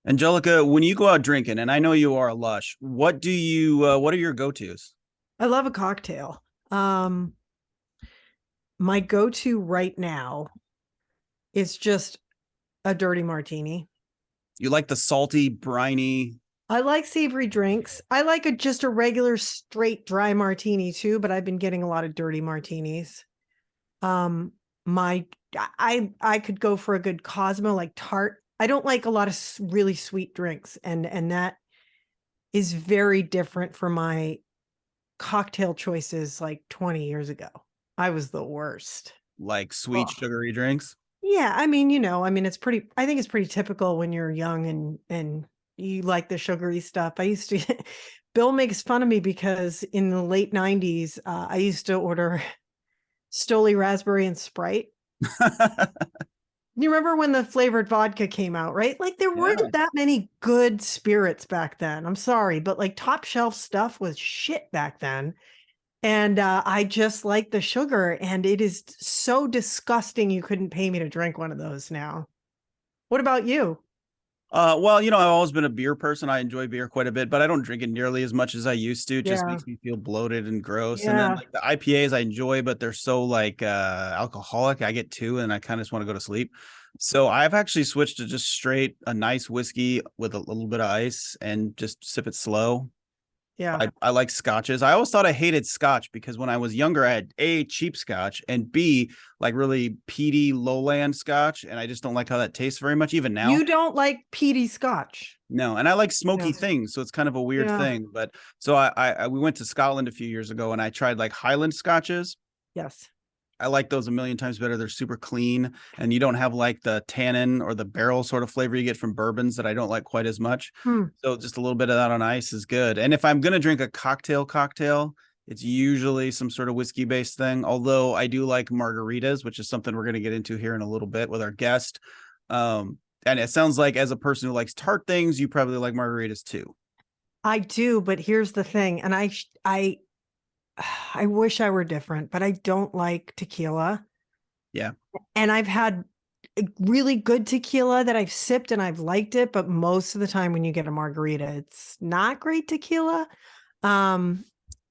Angelica, when you go out drinking, and I know you are a lush, what are your go-tos? I love a cocktail. Um, my go-to right now is just a dirty martini. You like the salty, briny, I like savory drinks. I like just a regular straight dry martini too, but I've been getting a lot of dirty martinis. Um, my I could go for a good Cosmo like tart. I don't like a lot of really sweet drinks, and that is very different from my cocktail choices like 20 years ago. I was the worst. like sweet, Oh. sugary drinks? Yeah, it's pretty I think it's pretty typical when you're young and you like the sugary stuff. I used to Bill makes fun of me because in the late 90s, I used to order Stoli raspberry and Sprite. You remember when the flavored vodka came out, right? Like there Yeah. weren't that many good spirits back then. I'm sorry, but like top shelf stuff was shit back then. And I just like the sugar, and it is so disgusting you couldn't pay me to drink one of those now. What about you? Well, I've always been a beer person. I enjoy beer quite a bit, but I don't drink it nearly as much as I used to. It just Yeah. makes me feel bloated and gross. And then Yeah. like the IPAs I enjoy, but they're so like alcoholic. I get two and I kind of just want to go to sleep. So I've actually switched to just straight a nice whiskey with a little bit of ice and just sip it slow. Yeah. I like scotches. I always thought I hated scotch because when I was younger, I had A, cheap scotch, and B, like really peaty lowland scotch. And I just don't like how that tastes very much, even now. You don't like peaty scotch. No, and I like smoky Yeah. things, so it's kind of a weird Yeah. thing. But so we went to Scotland a few years ago and I tried like Highland scotches. Yes. I like those a million times better. They're super clean and you don't have like the tannin or the barrel sort of flavor you get from bourbons that I don't like quite as much. Hmm. So just a little bit of that on ice is good. And if I'm going to drink a cocktail, it's usually some sort of whiskey based thing. Although I do like margaritas, which is something we're going to get into here in a little bit with our guest. And it sounds like as a person who likes tart things, you probably like margaritas too. I do, but here's the thing, and I wish I were different, but I don't like tequila. Yeah. And I've had really good tequila that I've sipped and I've liked it, but most of the time when you get a margarita, it's not great tequila. Um,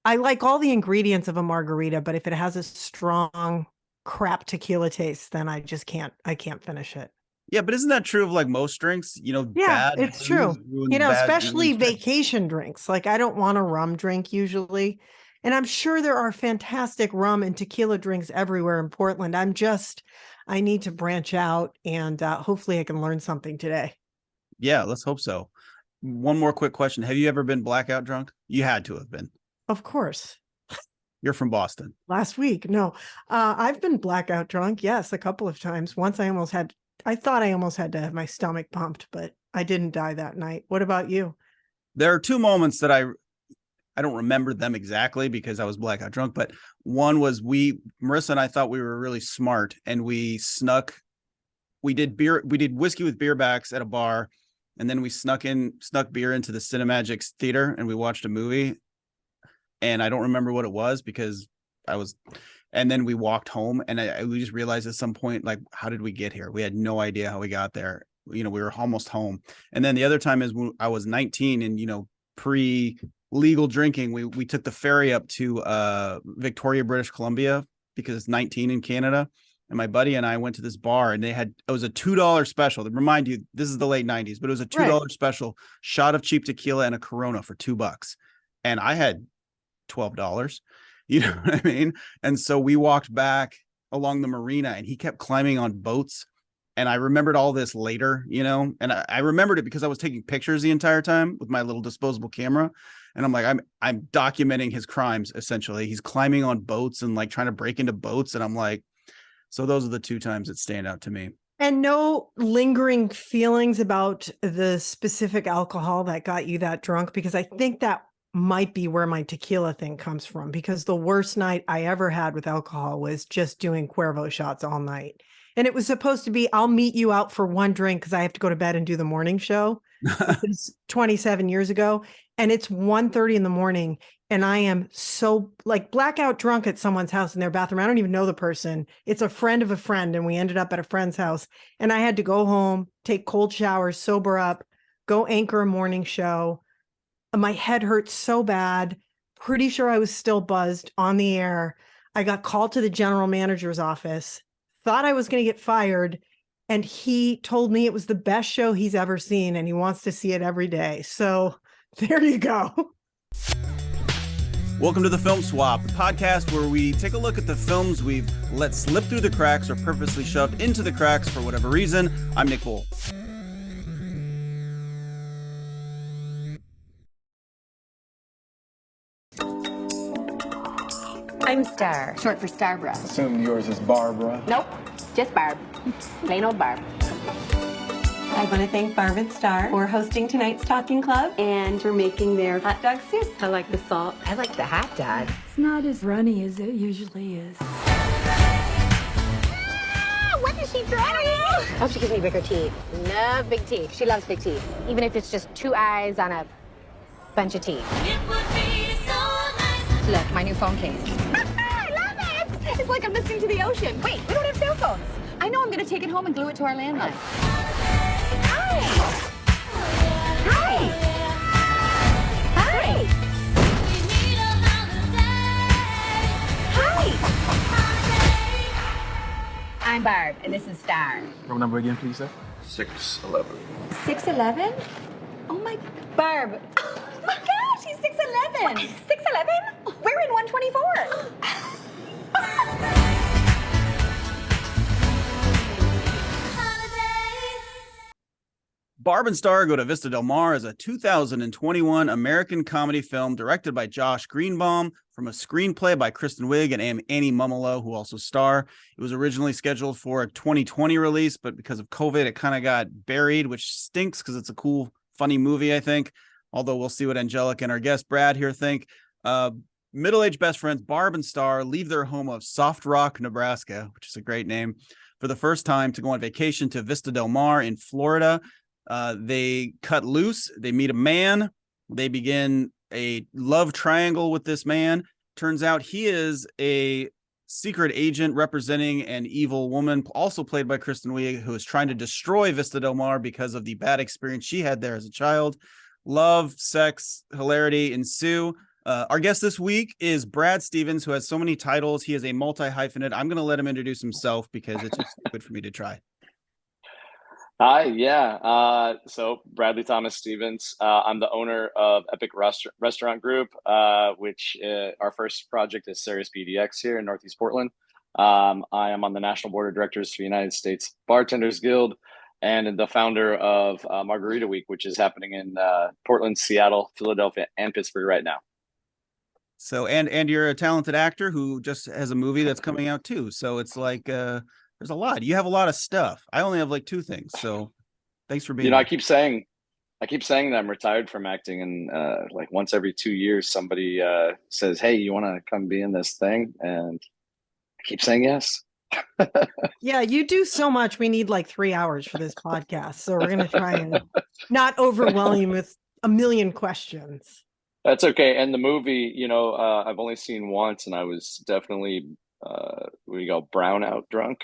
I like all the ingredients of a margarita, but if it has a strong crap tequila taste, then I can't finish it. Yeah, but isn't that true of like most drinks? Yeah, Bad it's booze true. Especially ruins drinks. vacation drinks. Like I don't want a rum drink usually. And I'm sure there are fantastic rum and tequila drinks everywhere in Portland. I need to branch out and hopefully I can learn something today. Yeah, let's hope so. One more quick question. Have you ever been blackout drunk? You had to have been. Of course. You're from Boston. Last week. No, I've been blackout drunk. Yes, a couple of times. Once I thought I almost had to have my stomach pumped, but I didn't die that night. What about you? There are two moments that I don't remember them exactly because I was blackout drunk, but one was Marissa and I thought we were really smart and we did whiskey with beer backs at a bar, and then we snuck beer into the Cinemagic theater and we watched a movie. And I don't remember what it was because I was, and then we walked home and we just realized at some point, like, how did we get here? We had no idea how we got there. We were almost home. And then the other time is when I was 19 and, pre legal drinking, we took the ferry up to Victoria, British Columbia because it's 19 in Canada. And my buddy and I went to this bar and it was a $2 special. To remind you, this is the late 90s, but it was a $2 Right. special shot of cheap tequila and a Corona for $2. And I had $12. You know what I mean? And so we walked back along the marina and he kept climbing on boats. And I remembered all this later, and I remembered it because I was taking pictures the entire time with my little disposable camera. And I'm like, I'm documenting his crimes essentially. He's climbing on boats and like trying to break into boats. And I'm like, so those are the two times that stand out to me. And no lingering feelings about the specific alcohol that got you that drunk, because I think that might be where my tequila thing comes from, because the worst night I ever had with alcohol was just doing Cuervo shots all night. And it was supposed to be, I'll meet you out for one drink because I have to go to bed and do the morning show. This is 27 years ago. And it's 1:30 in the morning. And I am so like blackout drunk at someone's house in their bathroom. I don't even know the person. It's a friend of a friend. And we ended up at a friend's house. And I had to go home, take cold showers, sober up, go anchor a morning show. My head hurt so bad. Pretty sure I was still buzzed on the air. I got called to the general manager's office, thought I was going to get fired. And he told me it was the best show he's ever seen and he wants to see it every day. So there you go. Welcome to the Film Swap, the podcast where we take a look at the films we've let slip through the cracks or purposely shoved into the cracks for whatever reason. I'm Nick Voll. I'm Star, short for Starbra. Assume yours is Barbara. Nope, just Barb. Plain old Barb. I want to thank Barb and Star for hosting tonight's Talking Club and for making their hot dog soup. I like the salt. I like the hot dog. It's not as runny as it usually is. What is she throwing? I hope she gives me bigger teeth. Love big teeth. She loves big teeth. Even if it's just two eyes on a bunch of teeth. It would be so nice. Look, my new phone case. I love it! It's like I'm listening to the ocean. Wait, we don't have cell phones. I know I'm going to take it home and glue it to our landline. Hi! Hi! Hi! Hi! I'm Barb, and this is Star. What number again, please, sir? 611. 6'11"? Oh my, Barb. Oh my gosh, she's 6'11". 6'11"? We're in 124. Barb and Star Go to Vista Del Mar is a 2021 American comedy film directed by Josh Greenbaum from a screenplay by Kristen Wiig and Annie Mumolo, who also star. It was originally scheduled for a 2020 release, but because of COVID, it kind of got buried, which stinks because it's a cool, funny movie, I think. Although we'll see what Angelica and our guest Brad here think. Middle-aged best friends Barb and Star leave their home of Soft Rock, Nebraska, which is a great name, for the first time to go on vacation to Vista Del Mar in Florida. They cut loose. They meet a man. They begin a love triangle with this man. Turns out he is a secret agent representing an evil woman, also played by Kristen Wiig, who is trying to destroy Vista Del Mar because of the bad experience she had there as a child. Love, sex, hilarity ensue. Our guest this week is Brad Stevens, who has so many titles. He is a multi-hyphenate. I'm going to let him introduce himself because it's just stupid for me to try. Hi, yeah. So Bradley Thomas Stevens. I'm the owner of Epic Restaurant Group, which our first project is Cereus PDX here in Northeast Portland. I am on the National Board of Directors for the United States Bartenders Guild and the founder of Margarita Week, which is happening in Portland, Seattle, Philadelphia, and Pittsburgh right now. So, and you're a talented actor who just has a movie that's coming out too. So it's like, there's a lot. You have a lot of stuff. I only have like two things. So thanks for being here. I keep saying that I'm retired from acting, and like once every 2 years, somebody says, "Hey, you want to come be in this thing?" And I keep saying yes. Yeah, you do so much. We need like 3 hours for this podcast. So we're going to try and not overwhelm you with a million questions. That's okay. And the movie, I've only seen once, and I was definitely brownout drunk.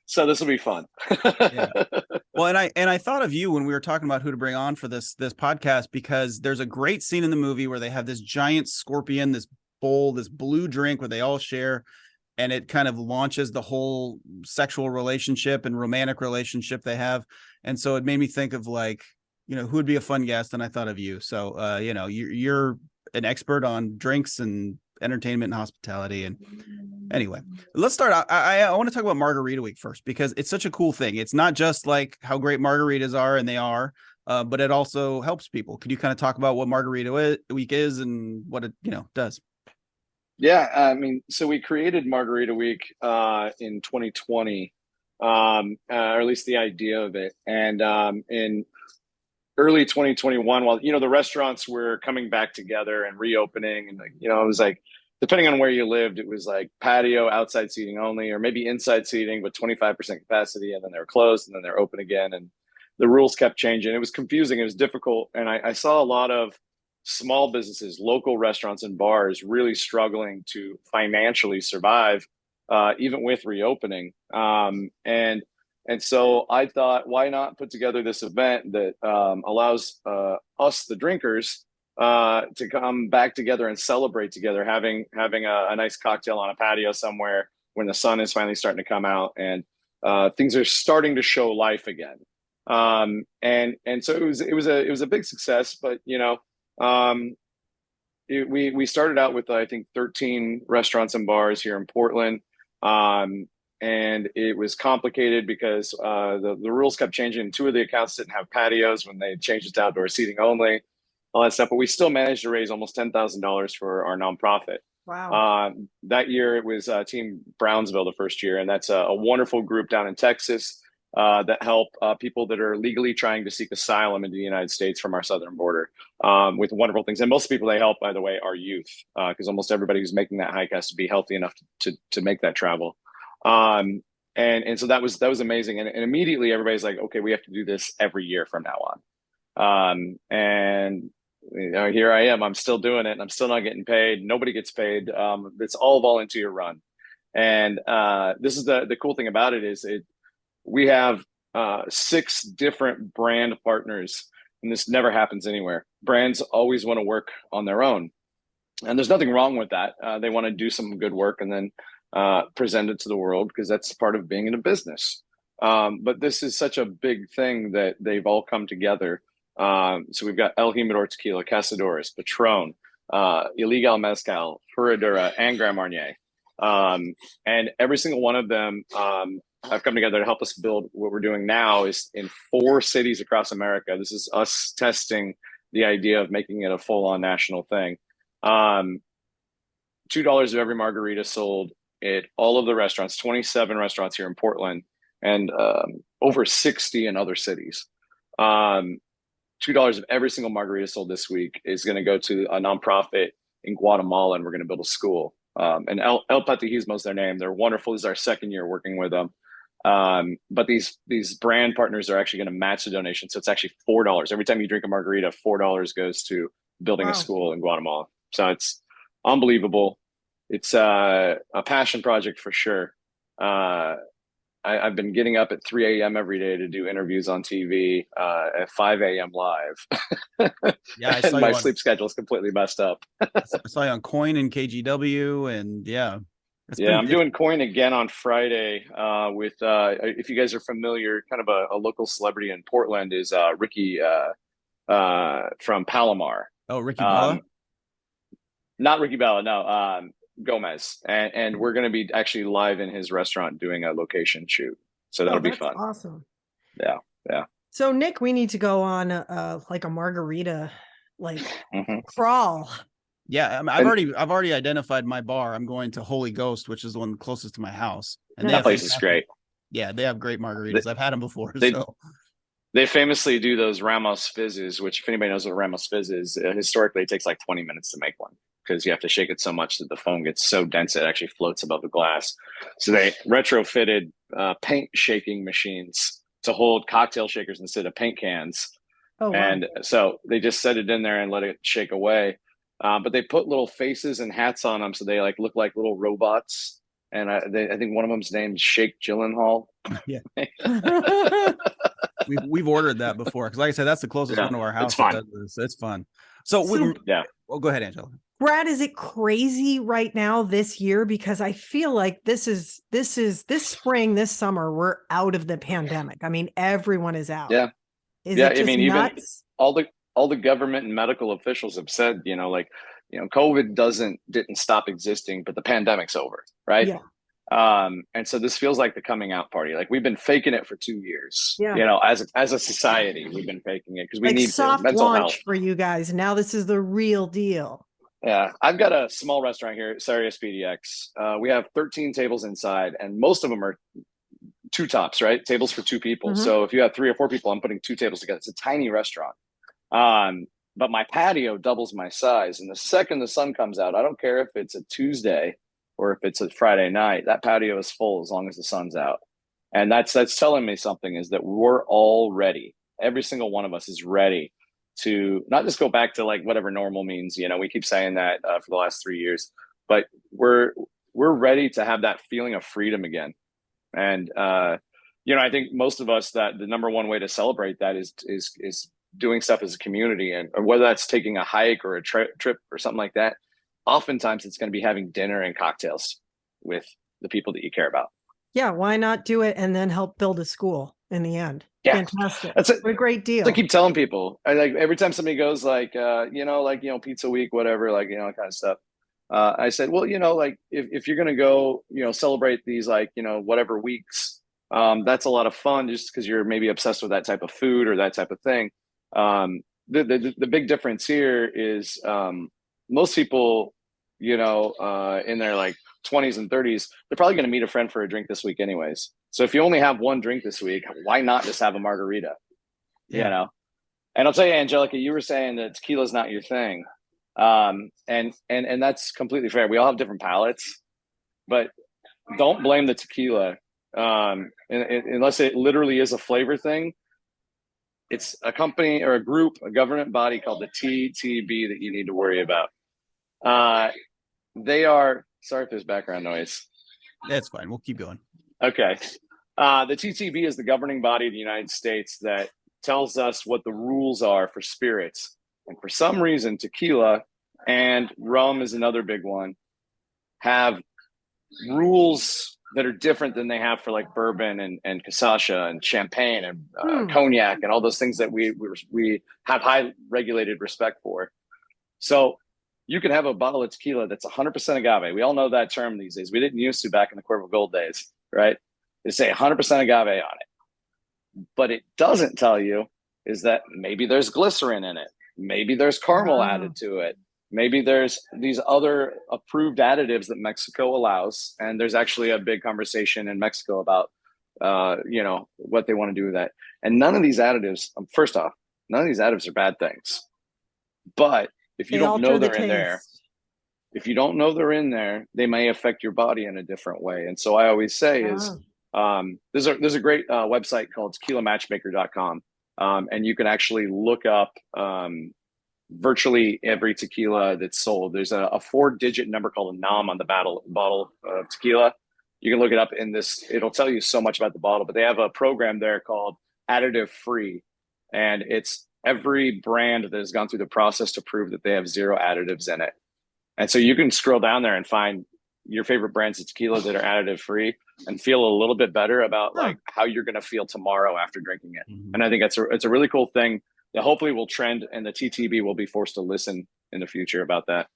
So this will be fun. Yeah. Well, and I thought of you when we were talking about who to bring on for this podcast, because there's a great scene in the movie where they have this giant scorpion, this bowl, this blue drink where they all share, and it kind of launches the whole sexual relationship and romantic relationship they have. And so it made me think of like, who would be a fun guest, and I thought of you. So you're an expert on drinks and entertainment and hospitality. And anyway, let's start out. I want to talk about Margarita Week first, because it's such a cool thing. It's not just like how great margaritas are, and they are, but it also helps people. Could you kind of talk about what Margarita Week is and what it does? Yeah, I mean, so we created Margarita Week in 2020, or at least the idea of it. And in early 2021, while the restaurants were coming back together and reopening, and it was like, depending on where you lived, it was like patio, outside seating only, or maybe inside seating but 25% capacity, and then they were closed and then they're open again, and the rules kept changing. It was confusing, it was difficult, and I saw a lot of small businesses, local restaurants and bars really struggling to financially survive, even with reopening. And And so I thought, why not put together this event that allows us, the drinkers, to come back together and celebrate together, having a nice cocktail on a patio somewhere when the sun is finally starting to come out and things are starting to show life again. And so it was a big success, but we started out with I think 13 restaurants and bars here in Portland. And it was complicated because the rules kept changing. Two of the accounts didn't have patios when they changed it to outdoor seating only, all that stuff. But we still managed to raise almost $10,000 for our nonprofit. Wow. That year it was Team Brownsville the first year, and that's a wonderful group down in Texas that help people that are legally trying to seek asylum into the United States from our southern border with wonderful things. And most people they help, by the way, are youth, because almost everybody who's making that hike has to be healthy enough to make that travel. And so that was amazing. And immediately everybody's like, okay, we have to do this every year from now on. And here I am, I'm still doing it and I'm still not getting paid. Nobody gets paid. It's all volunteer run. And this is the cool thing about it is we have 6 different brand partners, and this never happens anywhere. Brands always want to work on their own. And there's nothing wrong with that. They want to do some good work and then present it to the world because that's part of being in a business. But this is such a big thing that they've all come together. So we've got El Jimador Tequila, Cazadores, Patron, Illegal Mezcal, Herradura, and Grand Marnier. And every single one of them have come together to help us build what we're doing now is in 4 cities across America. This is us testing the idea of making it a full-on national thing. $2 of every margarita sold at all of the restaurants, 27 restaurants here in Portland, and over 60 in other cities. $2 of every single margarita sold this week is going to go to a nonprofit in Guatemala, and we're going to build a school. And El Patajismo is their name. They're wonderful. This is our 2nd year working with them. But these brand partners are actually going to match the donation. So it's actually $4. Every time you drink a margarita, $4 goes to building a school in Guatemala. So it's unbelievable. It's a passion project for sure. I've been getting up at 3 a.m. every day to do interviews on TV at 5 a.m. live. Yeah, I saw and my you on, sleep schedule is completely messed up. I saw you on Coin and KGW, and yeah. I'm doing Coin again on Friday with, if you guys are familiar, kind of a local celebrity in Portland is Ricky from Palomar. Oh, Ricky Bella? Not Ricky Bella, no. Gomez. And we're going to be actually live in his restaurant doing a location shoot. So that'll be fun. Awesome. Yeah. So Nick, we need to go on like a margarita crawl. Yeah, I've already identified my bar. I'm going to Holy Ghost, which is the one closest to my house. And that place is great. Yeah, they have great margaritas. I've had them before. They famously do those Ramos fizzes, which if anybody knows what Ramos fizz is, historically it takes like 20 minutes to make one because you have to shake it so much that the foam gets so dense it actually floats above the glass. So they retrofitted paint shaking machines to hold cocktail shakers instead of paint cans. Oh, wow. And so they just set it in there and let it shake away. But they put little faces and hats on them so they look like little robots. And I think one of them's named Shake Gyllenhaal. Yeah. We've ordered that before because, like I said, that's the closest one to our house. It's fun. It's fun. So well, go ahead, Angela. Brad, is it crazy right now this year? Because I feel like this spring, this summer, we're out of the pandemic. I mean, everyone is out. Yeah. Is it just nuts? Even all the government and medical officials have said, COVID didn't stop existing, but the pandemic's over, right? Yeah. And so this feels like the coming out party. Like we've been faking it for 2 years. Yeah. As a society, we've been faking it because we need soft mental launch health for you guys. Now this is the real deal. Yeah, I've got a small restaurant here, Cereus PDX. We have 13 tables inside, and most of them are 2 tops, right? Tables for 2 people. Mm-hmm. So if you have 3 or 4 people, I'm putting 2 tables together. It's a tiny restaurant. But my patio doubles my size. And the second the sun comes out, I don't care if it's a Tuesday or if it's a Friday night, that patio is full as long as the sun's out. And that's telling me something is that we're all ready. Every single one of us is ready to not just go back to whatever normal means. We keep saying that for the last 3 years, but we're ready to have that feeling of freedom again. And, I think most of us, that the number one way to celebrate that is doing stuff as a community, and or whether that's taking a hike or a trip or something like that. Oftentimes it's going to be having dinner and cocktails with the people that you care about. Yeah, why not do it and then help build a school in the end? Yeah. Fantastic. What a great deal. I keep telling people. I like every time somebody goes like, pizza week, whatever, like, kind of stuff. I said, well, like if you're going to go, celebrate these, like, whatever weeks, that's a lot of fun just because you're maybe obsessed with that type of food or that type of thing. The big difference here is most people, in their like 20s and 30s, they're probably going to meet a friend for a drink this week anyways. So if you only have one drink this week, why not just have a margarita? Yeah. And I'll tell you, Angelica, you were saying that tequila is not your thing. And that's completely fair. We all have different palates, but don't blame the tequila. Unless it literally is a flavor thing. It's a company or a group, a government body called the TTB that you need to worry about. They are, sorry if there's background noise. That's fine. We'll keep going. Okay. The TTB is the governing body of the United States that tells us what the rules are for spirits. And for some reason, tequila and rum is another big one, have rules that are different than they have for like bourbon and cachaça and champagne and cognac and all those things that we have high regulated respect for. So you can have a bottle of tequila that's 100% agave. We all know that term these days. We didn't used to back in the Cuervo Gold days, right? They say 100% agave on it. But it doesn't tell you is that maybe there's glycerin in it. Maybe there's caramel added to it. Maybe there's these other approved additives that Mexico allows. And there's actually a big conversation in Mexico about, what they want to do with that. And none of these additives, first off, none of these additives are bad things. But if you don't know they're in there, they may affect your body in a different way. And so I always say there's a great website called tequilamatchmaker.com. And you can actually look up virtually every tequila that's sold. There's a 4-digit number called a NOM on the bottle of tequila. You can look it up in this. It'll tell you so much about the bottle, but they have a program there called Additive Free. And it's every brand that has gone through the process to prove that they have 0 additives in it. And so you can scroll down there and find your favorite brands of tequila that are additive free and feel a little bit better about like how you're going to feel tomorrow after drinking it. Mm-hmm. And I think it's a really cool thing that hopefully will trend, and the TTB will be forced to listen in the future about that.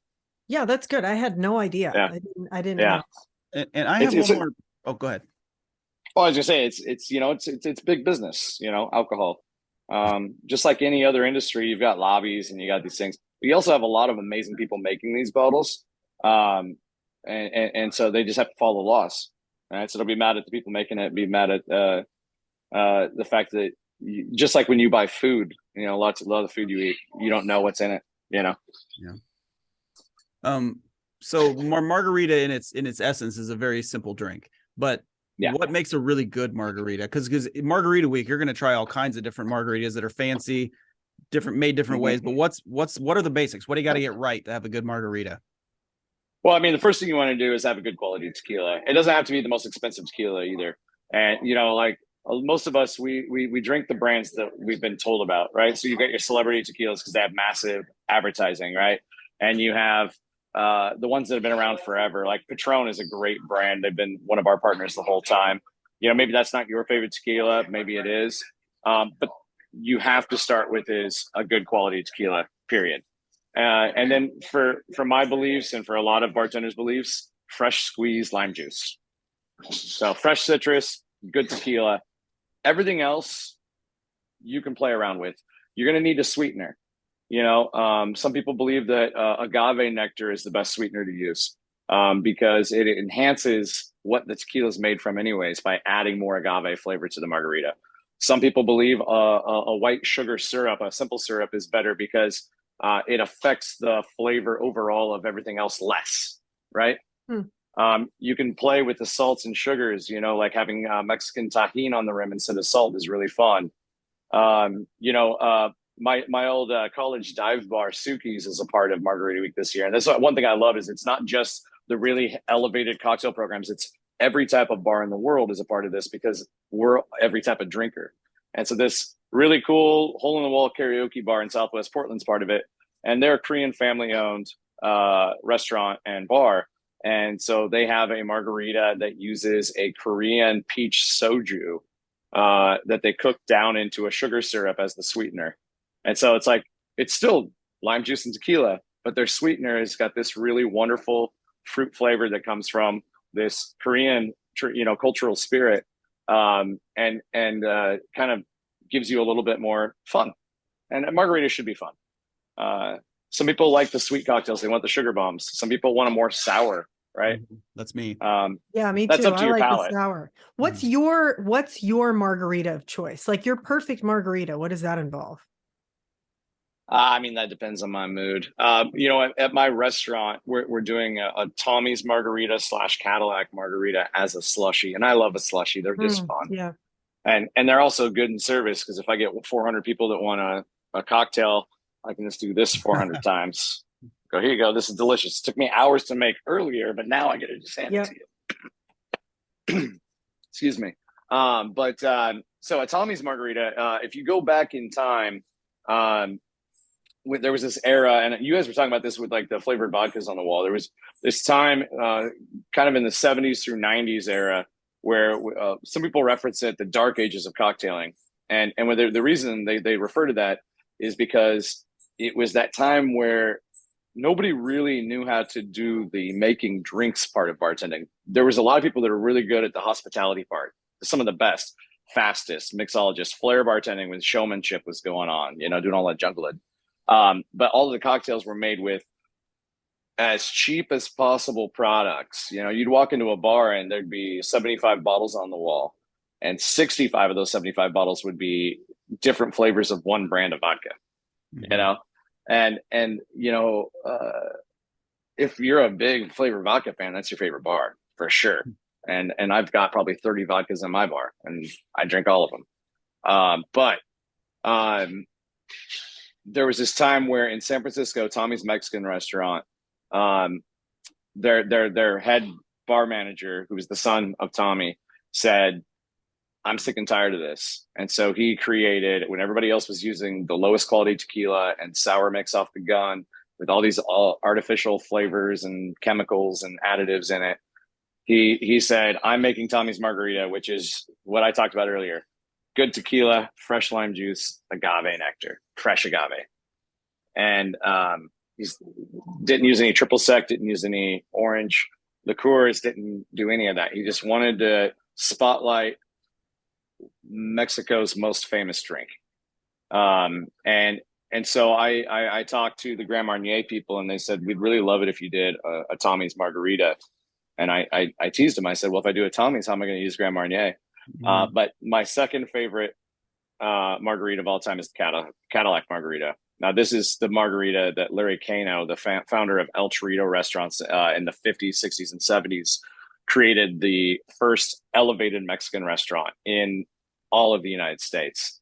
Yeah, that's good. I had no idea. Yeah. I didn't know. And I have one more. Oh, go ahead. Oh, I was gonna say it's big business, alcohol. Just like any other industry, you've got lobbies and you got these things. But you also have a lot of amazing people making these bottles. And so they just have to follow the laws. Right. So they'll be mad at the people making it, be mad at the fact that just like when you buy food, a lot of the food you eat, you don't know what's in it, Yeah. So margarita in its essence is a very simple drink, but what makes a really good margarita? Because Margarita Week, you're going to try all kinds of different margaritas that are fancy, made different ways. But what are the basics? What do you got to get right to have a good margarita? Well, I mean, the first thing you want to do is have a good quality tequila. It doesn't have to be the most expensive tequila either. And like most of us, we drink the brands that we've been told about, right? So you got your celebrity tequilas because they have massive advertising, right? And you have the ones that have been around forever. Like Patron is a great brand. They've been one of our partners the whole time. Maybe that's not your favorite tequila. Maybe it is. But you have to start with is a good quality tequila, period. And then for my beliefs and for a lot of bartenders' beliefs, fresh squeezed lime juice. So fresh citrus, good tequila. Everything else you can play around with. You're going to need a sweetener. Some people believe that agave nectar is the best sweetener to use because it enhances what the tequila is made from anyways by adding more agave flavor to the margarita. Some people believe a white sugar syrup, a simple syrup, is better because it affects the flavor overall of everything else less, right? You can play with the salts and sugars, like having Mexican tahini on the rim instead of salt is really fun. My old college dive bar, Suki's, is a part of Margarita Week this year. And that's one thing I love is it's not just the really elevated cocktail programs. It's every type of bar in the world is a part of this because we're every type of drinker. And so this really cool hole in the wall karaoke bar in Southwest Portland's part of it. And they're a Korean family owned restaurant and bar. And so they have a margarita that uses a Korean peach soju that they cook down into a sugar syrup as the sweetener. And so it's like, it's still lime juice and tequila, but their sweetener has got this really wonderful fruit flavor that comes from this Korean, cultural spirit, and kind of gives you a little bit more fun. And a margarita should be fun. Some people like the sweet cocktails; they want the sugar bombs. Some people want a more sour, right? That's me. Yeah, me that's too. up to I your like palate. the sour. What's your margarita of choice? Like your perfect margarita, what does that involve? I mean, that depends on my mood. At my restaurant, we're doing a Tommy's margarita / Cadillac margarita as a slushy, and I love a slushy. They're just fun, Yeah. and they're also good in service because if I get 400 people that want a cocktail, I can just do this 400 times. Go, here you go. This is delicious. It took me hours to make earlier, but now I get to just hand it to you. Excuse me. So at Tommy's margarita, if you go back in time, there was this era, and you guys were talking about this with like the flavored vodkas on the wall. There was this time, kind of in the 70s through 90s era, where some people reference it the dark ages of cocktailing, and the reason they refer to that is because it was that time where nobody really knew how to do the making drinks part of bartending. There was a lot of people that are really good at the hospitality part, some of the best, fastest mixologists, flair bartending with showmanship was going on, doing all that juggling. But all of the cocktails were made with as cheap as possible products. You'd walk into a bar and there'd be 75 bottles on the wall, and 65 of those 75 bottles would be different flavors of one brand of vodka. And if you're a big flavor vodka fan, that's your favorite bar for sure. And I've got probably 30 vodkas in my bar, and I drink all of them. But there was this time where in San Francisco, Tommy's Mexican restaurant, their head bar manager, who was the son of Tommy, said, I'm sick and tired of this. And so he created, when everybody else was using the lowest quality tequila and sour mix off the gun with all these artificial flavors and chemicals and additives in it, he said, I'm making Tommy's margarita, which is what I talked about earlier. Good tequila, fresh lime juice, agave nectar, fresh agave. And he didn't use any triple sec, didn't use any orange liqueurs, didn't do any of that. He just wanted to spotlight Mexico's most famous drink. And so I talked to the Grand Marnier people, and they said, we'd really love it if you did a Tommy's margarita. And I teased him. I said, well, if I do a Tommy's, how am I going to use Grand Marnier? But my second favorite margarita of all time is the Cadillac margarita. Now, this is the margarita that Larry Cano, the founder of El Chorrito restaurants in the 50s, 60s, and 70s, created the first elevated Mexican restaurant in all of the United States.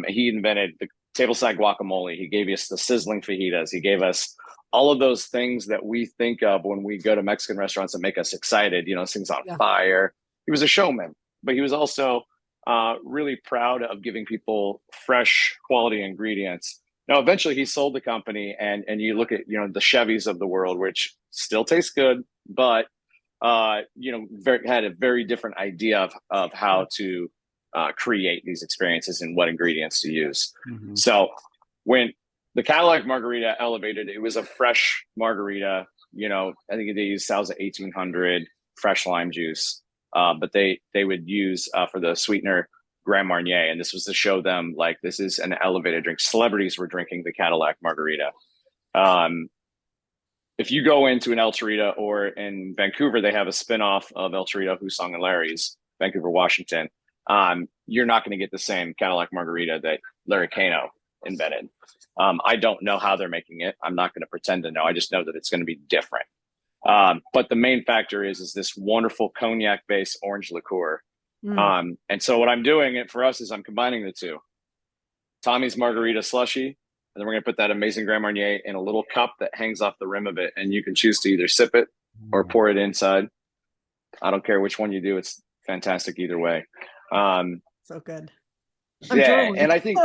He invented the tableside guacamole. He gave us the sizzling fajitas. He gave us all of those things that we think of when we go to Mexican restaurants and make us excited, things on fire. He was a showman, but he was also really proud of giving people fresh quality ingredients. Now, eventually he sold the company, and you look at, the Chevys of the world, which still taste good, but, had a very different idea of how to create these experiences and what ingredients to use. So when the Cadillac margarita elevated, it was a fresh margarita, I think they used Salsa 1800 fresh lime juice, but they would use for the sweetener Grand Marnier, and this was to show them like this is an elevated drink. Celebrities were drinking the Cadillac margarita. If you go into an El Chorrito, or in Vancouver, they have a spinoff of El Chorrito, Husong and Larry's, Vancouver, Washington. You're not going to get the same Cadillac margarita that Larry Cano invented. I don't know how they're making it. I'm not going to pretend to know. I just know that it's going to be different. But the main factor is this wonderful cognac-based orange liqueur. And so what I'm doing for us is I'm combining the two. Tommy's margarita slushy, and then we're going to put that amazing Grand Marnier in a little cup that hangs off the rim of it, and you can choose to either sip it or pour it inside. I don't care which one you do. It's fantastic either way. So good. And I think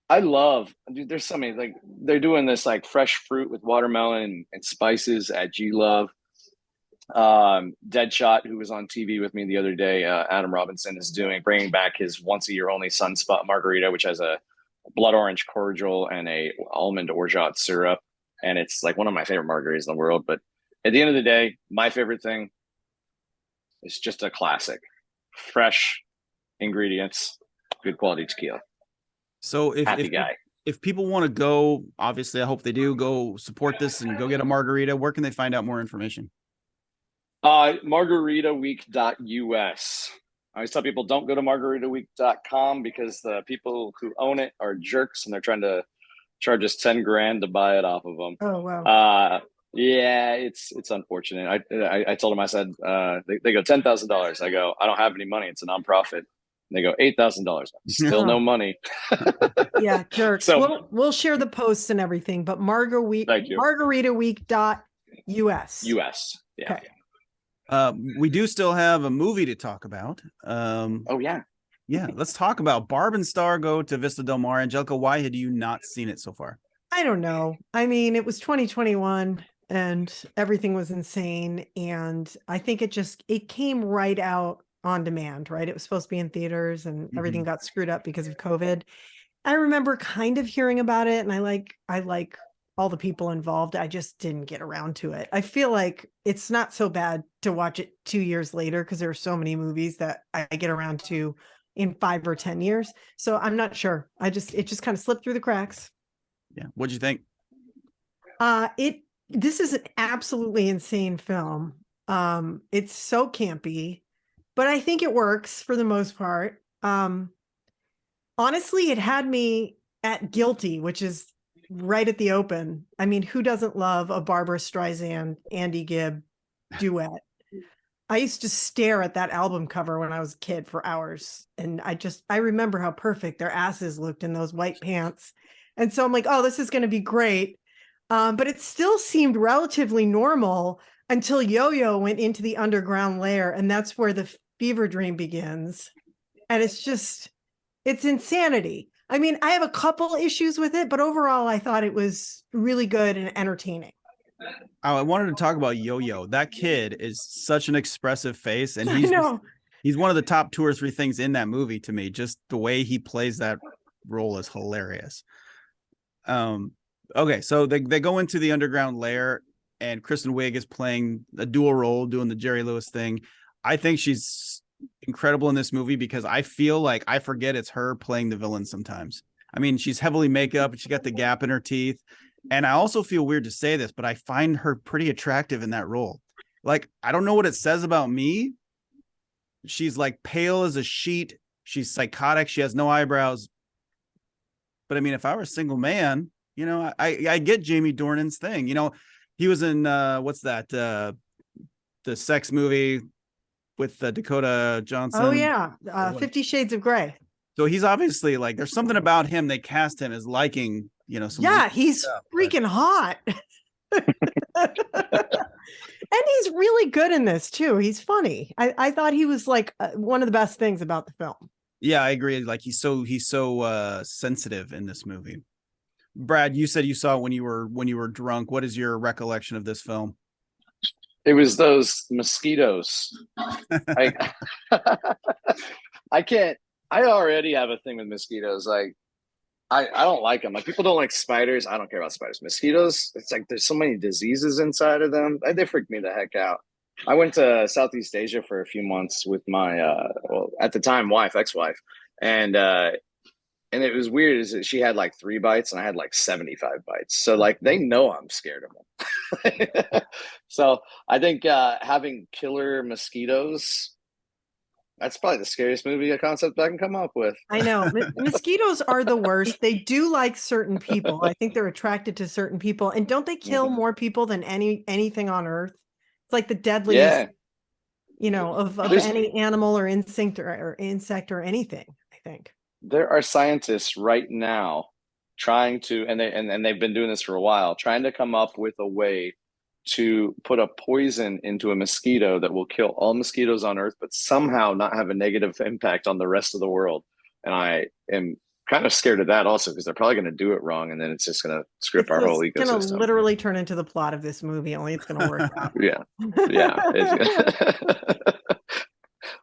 I love, dude, there's so many, like they're doing this like fresh fruit with watermelon and spices at G Love. Deadshot, who was on TV with me the other day, Adam Robinson, is bringing back his once a year only Sunspot Margarita, which has a blood orange cordial and a almond orgeat syrup, and it's like one of my favorite margaritas in the world. But at the end of the day, my favorite thing is just a classic, fresh ingredients, good quality tequila. So if people want to go, obviously I hope they do, go support this and go get a margarita, where can they find out more information? Margaritaweek.us. I always tell people don't go to margaritaweek.com because the people who own it are jerks and they're trying to charge us 10 grand to buy it off of them. Oh, wow. Yeah, it's unfortunate. I told them, I said, they go $10,000. I go, I don't have any money. It's a nonprofit. And they go $8,000. Still no money. Yeah, jerks. So we'll share the posts and everything, but margaritaweek.us. US. Yeah. Okay. We do still have a movie to talk about. Oh yeah. Yeah, let's talk about Barb and Star go to Vista Del Mar. Angelica, why had you not seen it so far? I don't know. I mean, it was 2021 and everything was insane. And I think it came right out on demand, right? It was supposed to be in theaters and everything got screwed up because of COVID. I remember kind of hearing about it, and I like all the people involved. I just didn't get around to it. I feel like it's not so bad to watch it 2 years later because there are so many movies that I get around to in 5 or 10 years. So I'm not sure. It just kind of slipped through the cracks. Yeah. What'd you think? This is an absolutely insane film. It's so campy, but I think it works for the most part. Honestly, it had me at guilty, which is right at the open. I mean, who doesn't love a Barbra Streisand, Andy Gibb duet? I used to stare at that album cover when I was a kid for hours. And I remember how perfect their asses looked in those white pants. And so I'm like, oh, this is going to be great. But it still seemed relatively normal until Yo-Yo went into the underground lair. And that's where the fever dream begins. And it's insanity. I mean, I have a couple issues with it, but overall, I thought it was really good and entertaining. I wanted to talk about Yo-Yo. That kid is such an expressive face, and he's one of the top 2 or 3 things in that movie to me. Just the way he plays that role is hilarious. Okay, so they go into the underground lair, and Kristen Wiig is playing a dual role, doing the Jerry Lewis thing. I think she's incredible in this movie because I feel like I forget it's her playing the villain sometimes. I mean, she's heavily makeup and she got the gap in her teeth. And I also feel weird to say this, but I find her pretty attractive in that role. Like, I don't know what it says about me. She's like pale as a sheet. She's psychotic. She has no eyebrows. But I mean, if I were a single man, you know, I get Jamie Dornan's thing. You know, he was in what's that? The sex movie with Dakota Johnson. Oh yeah, 50 Shades of Grey. So he's obviously like, there's something about him. They cast him as liking, you know. He's freaking hot. And he's really good in this too. He's funny. I thought he was like one of the best things about the film. Yeah, I agree. Like he's so sensitive in this movie. Brad, you said you saw it when you were drunk. What is your recollection of this film? It was those mosquitoes. I already have a thing with mosquitoes. Like, I don't like them. Like, people don't like spiders. I don't care about spiders. Mosquitoes, it's like there's so many diseases inside of them. They freak me the heck out. I went to Southeast Asia for a few months with my, at the time, ex-wife. And it was weird is that she had like 3 bites and I had like 75 bites. So like, they know I'm scared of them. So I think having killer mosquitoes, that's probably the scariest movie concept I can come up with. I know. Mosquitoes are the worst. They do like certain people. I think they're attracted to certain people. And don't they kill more people than anything on Earth? It's like the deadliest, you know, of any animal or insect or anything, I think. There are scientists right now trying to, and they've been doing this for a while, trying to come up with a way to put a poison into a mosquito that will kill all mosquitoes on Earth, but somehow not have a negative impact on the rest of the world. And I am kind of scared of that also, because they're probably going to do it wrong, and then it's just going to screw up our whole ecosystem. It's going to literally turn into the plot of this movie, only it's going to work out. Yeah.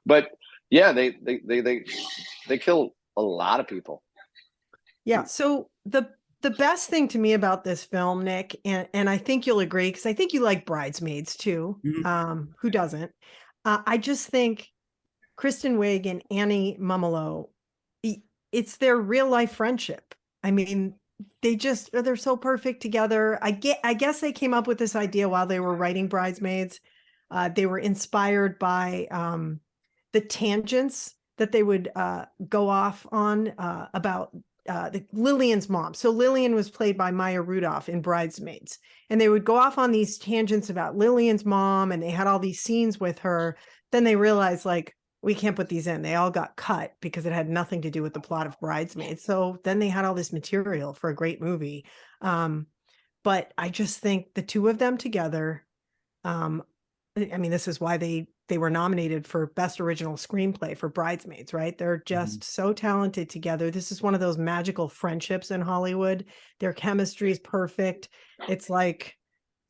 But yeah, they kill a lot of people. Yeah. So the best thing to me about this film, Nick, and I think you'll agree, because I think you like Bridesmaids too. Mm-hmm. Who doesn't? I just think Kristen Wiig and Annie Mumolo, it's their real life friendship. I mean, they're so perfect together. I guess they came up with this idea while they were writing Bridesmaids. They were inspired by the tangents that they would go off on about Lillian's mom. So Lillian was played by Maya Rudolph in Bridesmaids, and they would go off on these tangents about Lillian's mom, and they had all these scenes with her. Then they realized, like, we can't put these in. They all got cut because it had nothing to do with the plot of Bridesmaids. So then they had all this material for a great movie. But I just think the two of them together, I mean, this is why they were nominated for Best Original Screenplay for Bridesmaids, right? They're just so talented together. This is one of those magical friendships in Hollywood. Their chemistry is perfect. It's like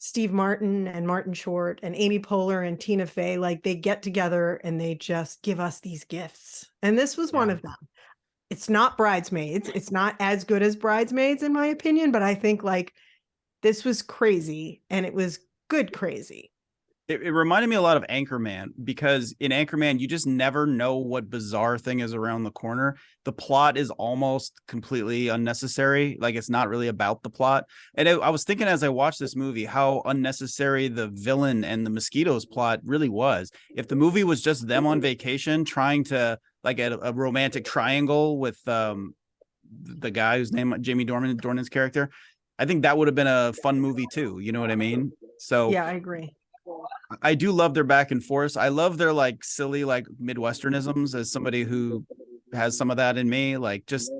Steve Martin and Martin Short and Amy Poehler and Tina Fey, like, they get together and they just give us these gifts. And this was one of them. It's not Bridesmaids. It's not as good as Bridesmaids, in my opinion, but I think, like, this was crazy, and it was good crazy. It reminded me a lot of Anchorman, because in Anchorman, you just never know what bizarre thing is around the corner. The plot is almost completely unnecessary. Like, it's not really about the plot. And I was thinking as I watched this movie, how unnecessary the villain and the mosquitoes plot really was. If the movie was just them on vacation trying to, like, a romantic triangle with the guy whose name, Jamie Dornan's character, I think that would have been a fun movie too. You know what I mean? So yeah, I agree. I do love their back and forth. I love their, like, silly, like, Midwesternisms, as somebody who has some of that in me. Like, just,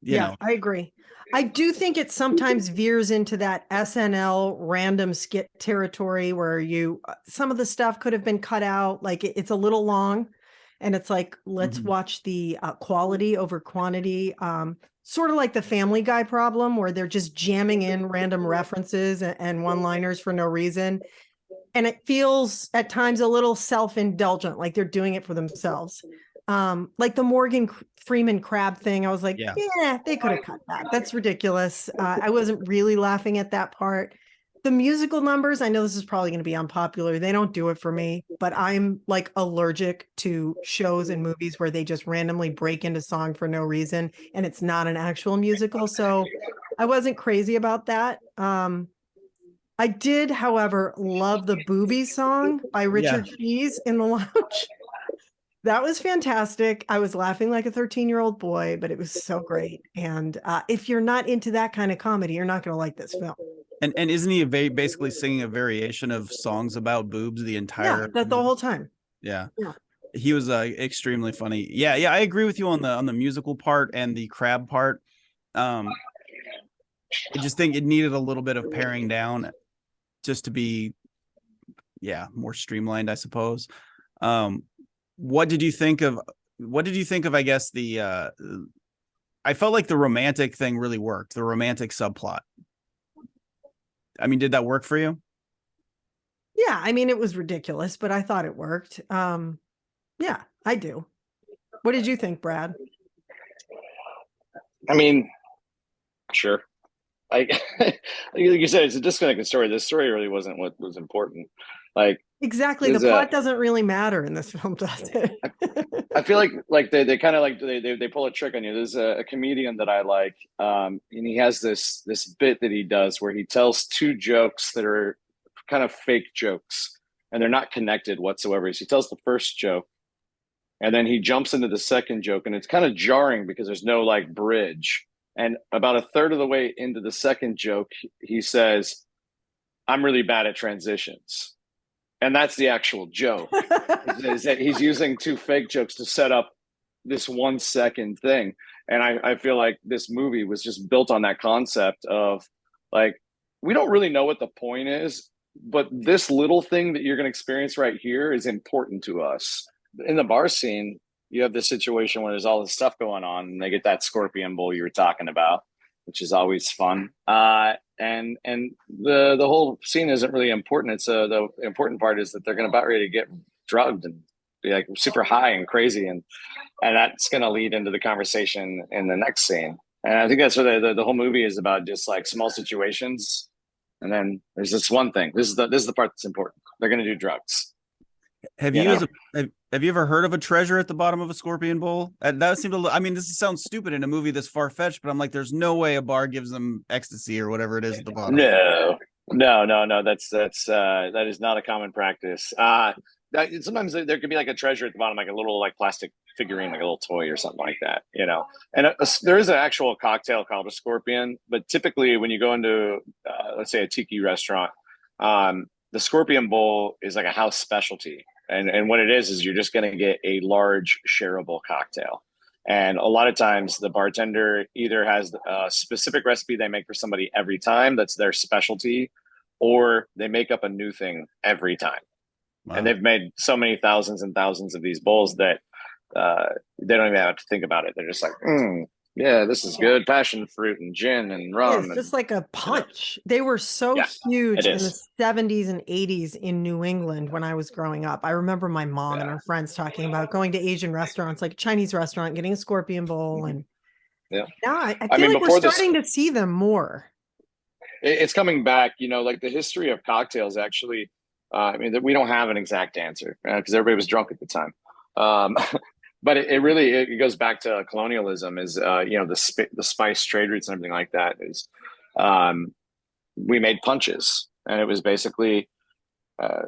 you know. I agree. I do think it sometimes veers into that SNL random skit territory where some of the stuff could have been cut out. Like, it's a little long, and it's like, let's watch the quality over quantity. Sort of like the Family Guy problem, where they're just jamming in random references and one-liners for no reason. And it feels at times a little self-indulgent, like they're doing it for themselves. Like the Morgan Freeman crab thing, I was like, yeah, they could have cut that. That's ridiculous. I wasn't really laughing at that part. The musical numbers, I know this is probably going to be unpopular. They don't do it for me, but I'm, like, allergic to shows and movies where they just randomly break into song for no reason, and it's not an actual musical. So I wasn't crazy about that. I did, however, love the Boobies song by Richard Keys in the lounge. That was fantastic. I was laughing like a 13-year-old boy, but it was so great. And if you're not into that kind of comedy, you're not going to like this film. And isn't he basically singing a variation of songs about boobs the entire the whole time? Yeah. He was extremely funny. Yeah, I agree with you on the musical part and the crab part. I just think it needed a little bit of paring down just to be more streamlined, I suppose. What did you think of I guess I felt like the romantic thing really worked, the romantic subplot. I mean, did that work for you? Yeah, I mean, it was ridiculous, but I thought it worked. Yeah, I do. What did you think, Brad? I mean, sure. Like you said, it's a disconnected story. This story really wasn't what was important. Like, exactly, the plot doesn't really matter in this film, does it? I feel like they kind of, like, they pull a trick on you. There's a comedian that I like, and he has this bit that he does where he tells two jokes that are kind of fake jokes, and they're not connected whatsoever. So he tells the first joke, and then he jumps into the second joke, and it's kind of jarring because there's no, like, bridge. And about a third of the way into the second joke, he says, "I'm really bad at transitions." And that's the actual joke, is that he's using two fake jokes to set up this 1 second thing. And I feel like this movie was just built on that concept of, like, we don't really know what the point is, but this little thing that you're going to experience right here is important to us. In the bar scene, you have this situation where there's all this stuff going on, and they get that scorpion bowl you were talking about, which is always fun. And the whole scene isn't really important. It's the important part is that they're about ready to get drugged and be like super high and crazy, and that's going to lead into the conversation in the next scene. And I think that's what the whole movie is about, just like small situations. And then there's this one thing. This is the part that's important. They're going to do drugs. Have you ever heard of a treasure at the bottom of a scorpion bowl? That seemed I mean, this sounds stupid in a movie this far fetched, but I'm like, there's no way a bar gives them ecstasy or whatever it is at the bottom. No. That is not a common practice. Sometimes there could be like a treasure at the bottom, like a little like plastic figurine, like a little toy or something like that, you know. And there is an actual cocktail called a scorpion, but typically when you go into let's say a tiki restaurant, the scorpion bowl is like a house specialty, and what it is you're just going to get a large shareable cocktail. And a lot of times the bartender either has a specific recipe they make for somebody every time that's their specialty, or they make up a new thing every time. Wow. And they've made so many thousands and thousands of these bowls that they don't even have to think about it. They're just like, yeah, this is good. Passion fruit and gin and rum. It's just like a punch. They were so huge in the 70s and 80s in New England when I was growing up. I remember my mom and her friends talking about going to Asian restaurants, like a Chinese restaurant, getting a scorpion bowl. And now I feel like we're starting to see them more. It's coming back, you know, like the history of cocktails actually. I mean, we don't have an exact answer because everybody was drunk at the time. But it really goes back to colonialism. Is you know, the spice trade routes and everything like that. Is we made punches, and it was basically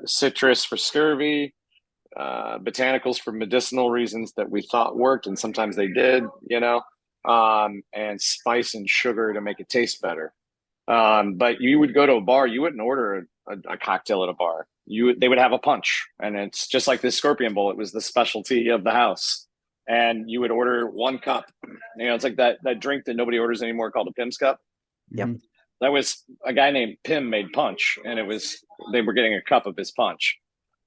citrus for scurvy, botanicals for medicinal reasons that we thought worked, and sometimes they did. You know, and spice and sugar to make it taste better. But you would go to a bar, you wouldn't order a cocktail at a bar. They would have a punch, and it's just like this scorpion bowl. It was the specialty of the house, and you would order one cup. You know, it's like that drink that nobody orders anymore called a Pim's cup. Yep. That was a guy named Pim made punch, and they were getting a cup of his punch,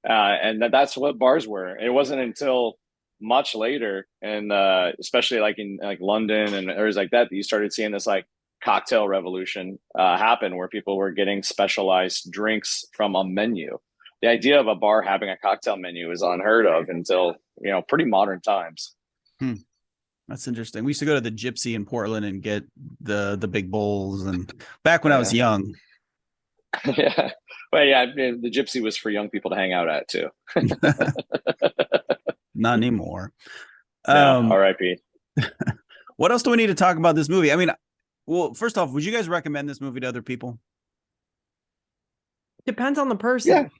and that's what bars were. It wasn't until much later, and especially like in like London and areas like that you started seeing this like cocktail revolution happen, where people were getting specialized drinks from a menu. The idea of a bar having a cocktail menu is unheard of until, you know, pretty modern times. That's interesting. We used to go to the Gypsy in Portland and get the big bowls, and back when I was young. Yeah. Well, yeah, the Gypsy was for young people to hang out at too. Not anymore. No, R.I.P. What else do we need to talk about this movie? I mean, well, first off, would you guys recommend this movie to other people? Depends on the person.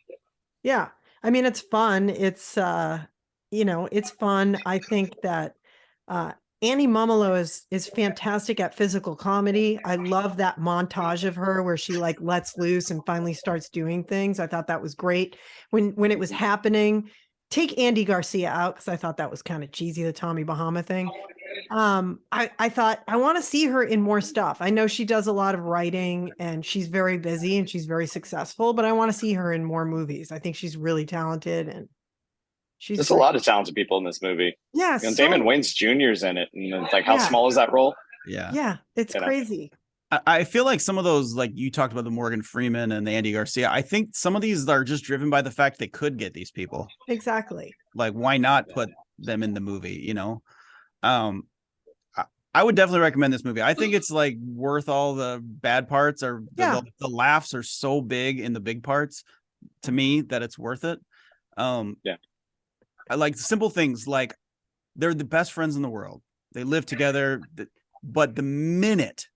Yeah. I mean, it's fun. It's, you know, it's fun. I think that Annie Mumolo is fantastic at physical comedy. I love that montage of her where she like lets loose and finally starts doing things. I thought that was great. When it was happening, take Andy Garcia out because I thought that was kind of cheesy, the Tommy Bahama thing. I thought I want to see her in more stuff. I know she does a lot of writing and she's very busy and she's very successful, but I want to see her in more movies. I think she's really talented, and there's a lot of talented people in this movie. Yeah. You know, Damon Wayans Jr.'s in it. And it's like, how small is that role? Yeah. Yeah. It's crazy. I feel like some of those, like you talked about the Morgan Freeman and the Andy Garcia, I think some of these are just driven by the fact they could get these people. Exactly. Like, why not put them in the movie, you know? I would definitely recommend this movie. I think it's like worth all the bad parts, or the laughs are so big in the big parts to me that it's worth it. I like simple things like they're the best friends in the world. They live together, but the minute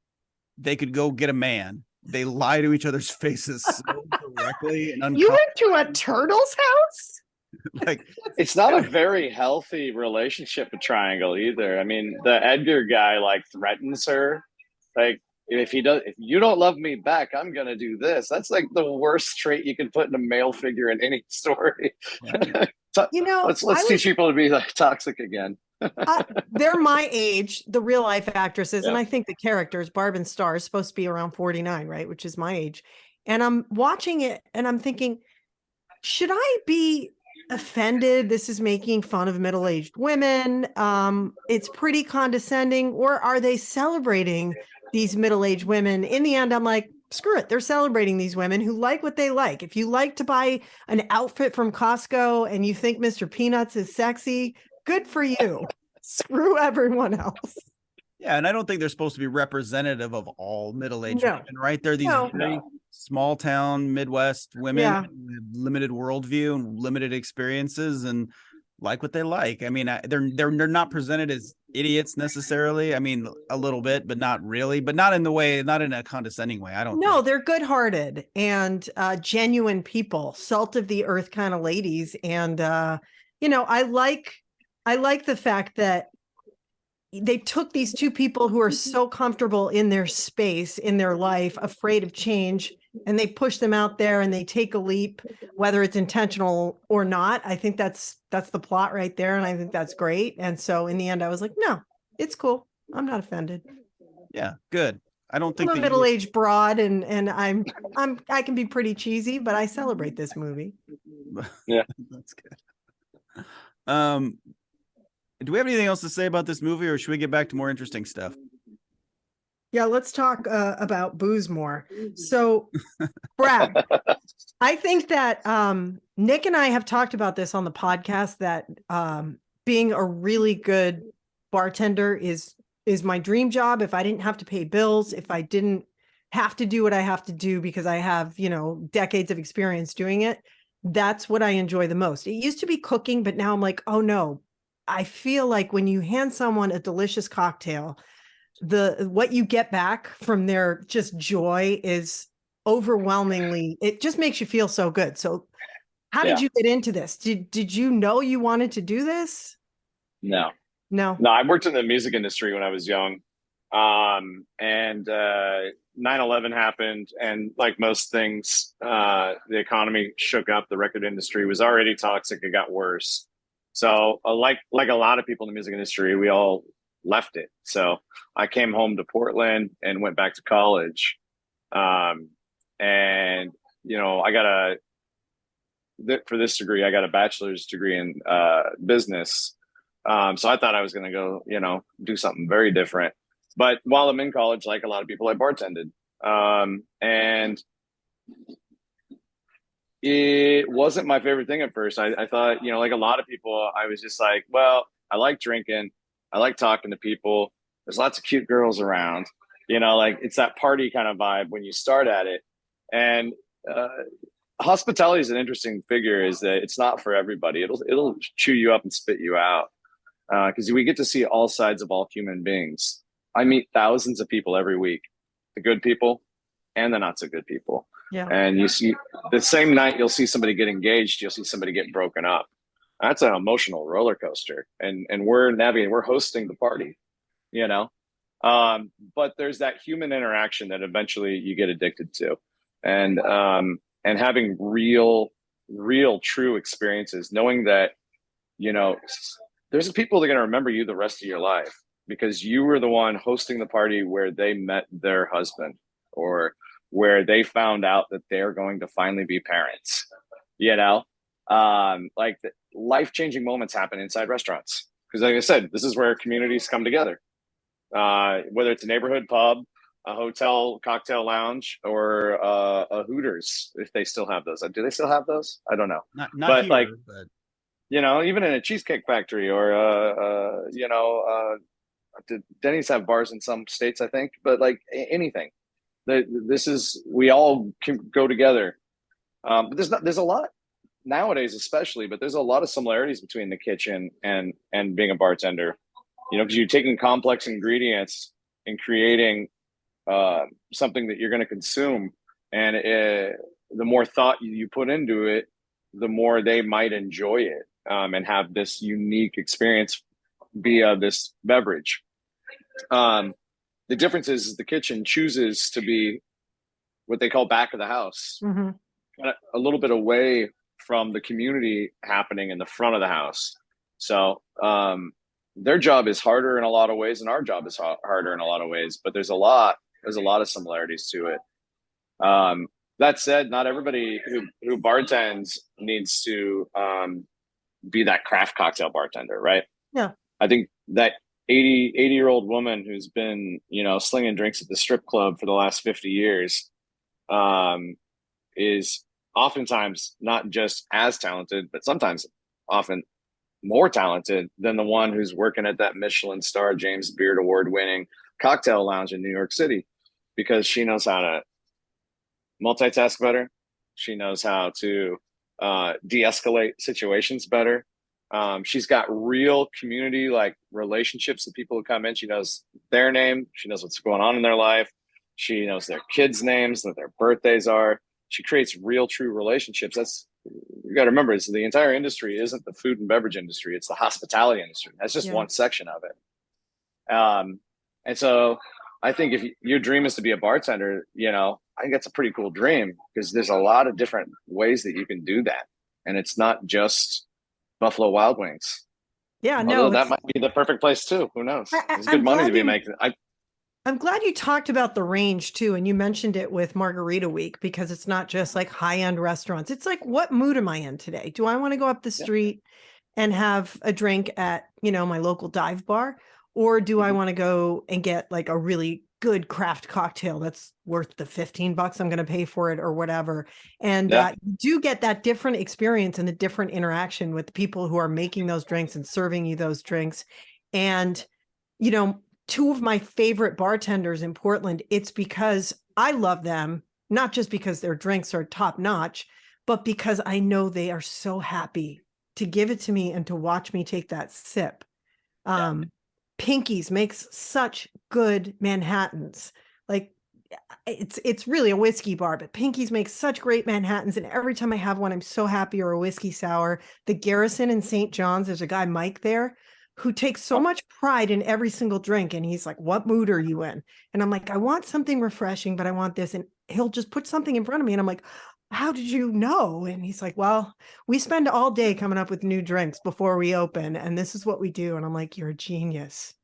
they could go get a man, they lie to each other's faces so directly and You went to a turtle's house? Like, it's not a very healthy relationship with Triangle either. I mean, the Edgar guy like threatens her, like, if you don't love me back, I'm gonna do this. That's like the worst trait you can put in a male figure in any story. You know, let's teach people to be like toxic again. They're my age, the real life actresses, and Yeah. I think the characters, Barb and Star, is supposed to be around 49, right? Which is my age. And I'm watching it and I'm thinking, should I be offended? This is making fun of middle-aged women. It's pretty condescending, or are they celebrating these middle-aged women? In the end, I'm like, screw it. They're celebrating these women who like what they like. If you like to buy an outfit from Costco and you think Mr. Peanuts is sexy, good for you. Screw everyone else. Yeah, and I don't think they're supposed to be representative of all middle-aged No. women, right? They're these No. very small town Midwest women Yeah. with limited worldview and limited experiences and like what they like. I mean, they're not presented as idiots necessarily. I mean, a little bit, but not really, but not in a condescending way. I don't No, think. they're good-hearted and genuine people, salt of the earth kind of ladies. And I like the fact that they took these two people who are so comfortable in their space, in their life, afraid of change, and they push them out there and they take a leap, whether it's intentional or not. I think that's the plot right there, and I think that's great. And so in the end, I was like, no, it's cool. I'm not offended. Yeah, good. I don't think I'm a middle-aged broad, and I can be pretty cheesy, but I celebrate this movie. Yeah. That's good. Do we have anything else to say about this movie, or should we get back to more interesting stuff? Yeah, let's talk about booze more. So, Brad, I think that Nick and I have talked about this on the podcast, that being a really good bartender is my dream job. If I didn't have to pay bills, if I didn't have to do what I have to do because I have, decades of experience doing it, that's what I enjoy the most. It used to be cooking, but now I'm like, oh no, I feel like when you hand someone a delicious cocktail, what you get back from their just joy is overwhelmingly, it just makes you feel so good. So how did you get into this? Did you know you wanted to do this? No. No. I worked in the music industry when I was young. And 9/11 happened, and like most things, the economy shook up. The record industry was already toxic. It got worse. So like a lot of people in the music industry, we all left it. So I came home to Portland and went back to college. And for this degree, I got a bachelor's degree in business. So I thought I was going to go, do something very different. But while I'm in college, like a lot of people, I bartended. And it wasn't my favorite thing at first. I thought, like a lot of people, I was just like, well, I like drinking. I like talking to people. There's lots of cute girls around, like it's that party kind of vibe when you start at it. And hospitality is an interesting figure, is that it's not for everybody. It'll chew you up and spit you out. Because we get to see all sides of all human beings. I meet thousands of people every week, the good people and the not so good people. Yeah. And you see the same night, you'll see somebody get engaged, you'll see somebody get broken up. That's an emotional roller coaster. And we're hosting the party, but there's that human interaction that eventually you get addicted to. And having real true experiences, knowing that, there's people that are going to remember you the rest of your life because you were the one hosting the party where they met their husband, or where they found out that they're going to finally be parents. Like life-changing moments happen inside restaurants. Because like I said, this is where communities come together. Whether it's a neighborhood pub, a hotel cocktail lounge, or a Hooters, if they still have those. Do they still have those? I don't know. Not but here, like, but even in a Cheesecake Factory, or Denny's have bars in some states, I think, but like anything, we all can go together. But there's a lot nowadays, especially, but there's a lot of similarities between the kitchen and being a bartender, because you're taking complex ingredients and creating something that you're going to consume. And the more thought you put into it, the more they might enjoy it, and have this unique experience via this beverage. The difference is the kitchen chooses to be what they call back of the house, Mm-hmm. a little bit away from the community happening in the front of the house. So their job is harder in a lot of ways, and our job is harder in a lot of ways. But there's a lot of similarities to it. That said, not everybody who bartends needs to be that craft cocktail bartender, right? Yeah. I think that 80-year-old woman who's been, slinging drinks at the strip club for the last 50 years is oftentimes not just as talented, but sometimes often more talented than the one who's working at that Michelin star James Beard Award winning cocktail lounge in New York City, because she knows how to multitask better. She knows how to de-escalate situations better. She's got real community like relationships with people who come in. She knows their name. She knows what's going on in their life. She knows their kids' names, what their birthdays are. She creates real, true relationships. That's, you got to remember, is the entire industry isn't the food and beverage industry. It's the hospitality industry. That's just one section of it. And so I think if your dream is to be a bartender, I think that's a pretty cool dream, because there's a lot of different ways that you can do that. And it's not just Buffalo Wild Wings. Yeah, although that might be the perfect place too. Who knows? There's good money to be making. I'm glad you talked about the range too. And you mentioned it with Margarita Week, because it's not just like high-end restaurants. It's like, what mood am I in today? Do I want to go up the street and have a drink at, my local dive bar? Or do I want to go and get like a really good craft cocktail that's worth the $15 I'm going to pay for it or whatever? And you do get that different experience and the different interaction with the people who are making those drinks and serving you those drinks. And, two of my favorite bartenders in Portland, it's because I love them, not just because their drinks are top notch, but because I know they are so happy to give it to me and to watch me take that sip. Pinky's makes such good Manhattans. Like, it's really a whiskey bar, but Pinky's makes such great Manhattans. And every time I have one, I'm so happy. Or a whiskey sour. The Garrison in St. John's, there's a guy, Mike, there, who takes so much pride in every single drink. And he's like, what mood are you in? And I'm like, I want something refreshing, but I want this. And he'll just put something in front of me. And I'm like, how did you know? And he's like, well, we spend all day coming up with new drinks before we open, and this is what we do. And I'm like, you're a genius.